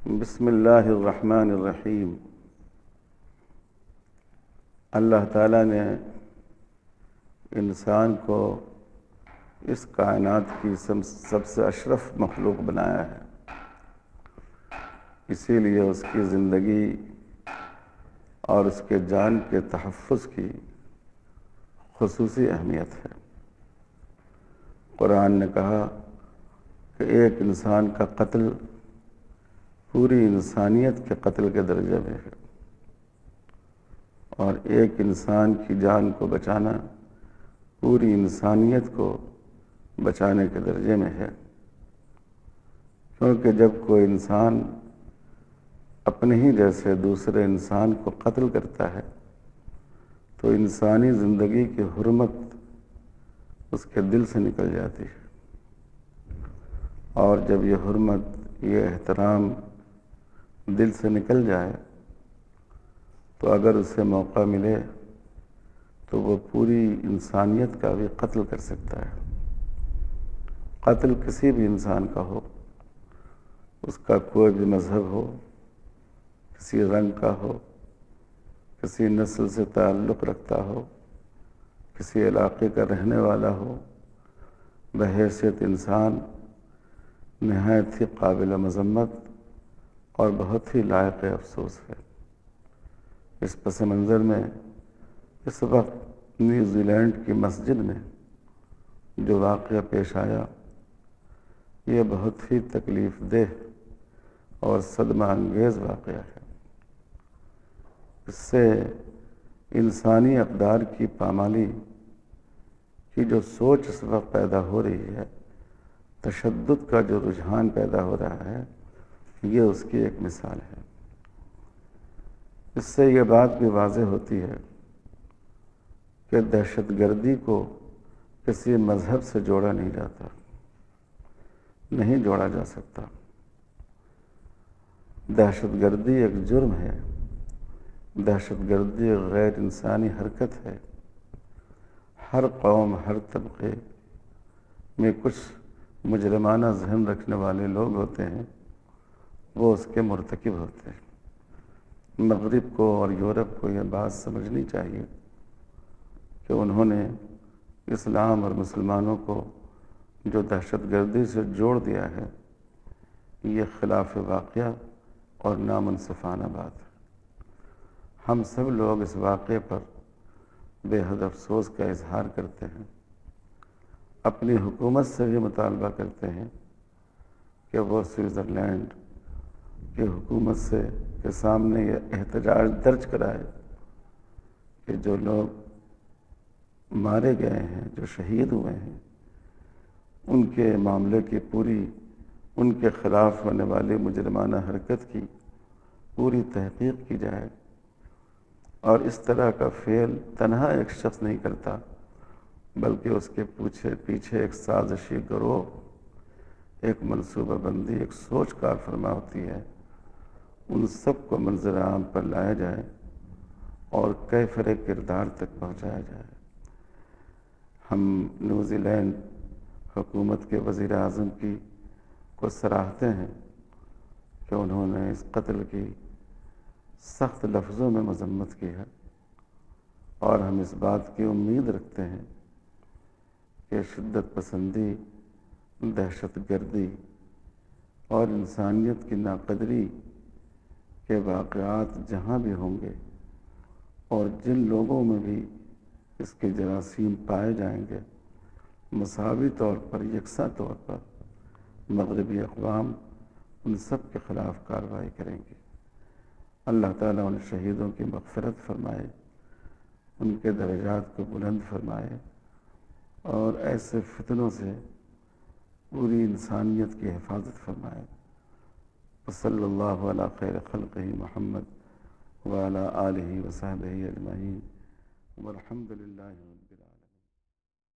بسم اللہ الرحمن الرحیم۔ اللہ تعالیٰ نے انسان کو اس کائنات کی سب سے اشرف مخلوق بنایا ہے، اسی لیے اس کی زندگی اور اس کے جان کے تحفظ کی خصوصی اہمیت ہے۔ قرآن نے کہا کہ ایک انسان کا قتل پوری انسانیت کے قتل کے درجے میں ہے، اور ایک انسان کی جان کو بچانا پوری انسانیت کو بچانے کے درجے میں ہے، کیونکہ جب کوئی انسان اپنے ہی جیسے دوسرے انسان کو قتل کرتا ہے تو انسانی زندگی کی حرمت اس کے دل سے نکل جاتی ہے، اور جب یہ حرمت، یہ احترام دل سے نکل جائے تو اگر اسے موقع ملے تو وہ پوری انسانیت کا بھی قتل کر سکتا ہے۔ قتل کسی بھی انسان کا ہو، اس کا کوئی بھی مذہب ہو، کسی رنگ کا ہو، کسی نسل سے تعلق رکھتا ہو، کسی علاقے کا رہنے والا ہو، بحیثیت انسان نہایت ہی قابل مذمت اور بہت ہی لائق افسوس ہے۔ اس پس منظر میں اس وقت نیوزی لینڈ کی مسجد میں جو واقعہ پیش آیا، یہ بہت ہی تکلیف دہ اور صدمہ انگیز واقعہ ہے۔ اس سے انسانی اقدار کی پامالی کی جو سوچ اس وقت پیدا ہو رہی ہے، تشدد کا جو رجحان پیدا ہو رہا ہے، یہ اس کی ایک مثال ہے۔ اس سے یہ بات بھی واضح ہوتی ہے کہ دہشت گردی کو کسی مذہب سے جوڑا نہیں جاتا، نہیں جوڑا جا سکتا۔ دہشت گردی ایک جرم ہے، دہشت گردی ایک غیر انسانی حرکت ہے۔ ہر قوم، ہر طبقے میں کچھ مجرمانہ ذہن رکھنے والے لوگ ہوتے ہیں، وہ اس کے مرتکب ہوتے ہیں۔ مغرب کو اور یورپ کو یہ بات سمجھنی چاہیے کہ انہوں نے اسلام اور مسلمانوں کو جو دہشت گردی سے جوڑ دیا ہے، یہ خلاف واقعہ اور نامنصفانہ بات ہے۔ ہم سب لوگ اس واقعے پر بے حد افسوس کا اظہار کرتے ہیں، اپنی حکومت سے بھی مطالبہ کرتے ہیں کہ وہ سوئٹزرلینڈ کی حکومت کے سامنے یہ احتجاج درج کرائے کہ جو لوگ مارے گئے ہیں، جو شہید ہوئے ہیں، ان کے معاملے کی پوری، ان کے خلاف ہونے والی مجرمانہ حرکت کی پوری تحقیق کی جائے۔ اور اس طرح کا فعل تنہا ایک شخص نہیں کرتا، بلکہ اس کے پیچھے ایک سازشی گروہ، ایک منصوبہ بندی، ایک سوچ کار فرما ہوتی ہے۔ ان سب کو منظر عام پر لایا جائے اور کیفر کردار تک پہنچایا جائے۔ ہم نیوزی لینڈ حکومت کے وزیر اعظم کو سراہتے ہیں کہ انہوں نے اس قتل کی سخت لفظوں میں مذمت کی ہے، اور ہم اس بات کی امید رکھتے ہیں کہ شدت پسندی، دہشت گردی اور انسانیت کی ناقدری کے واقعات جہاں بھی ہوں گے، اور جن لوگوں میں بھی اس کے جراثیم پائے جائیں گے، مساوی طور پر، یکساں طور پر مغربی اقوام ان سب کے خلاف کارروائی کریں گے۔ اللہ تعالیٰ ان شہیدوں کی مغفرت فرمائے، ان کے درجات کو بلند فرمائے، اور ایسے فتنوں سے پوری انسانیت کی حفاظت فرمائے۔ وصلی اللہ علی خیر خلقہ محمد وعلی آلہ وصحبہ اجمعین، والحمد للہ۔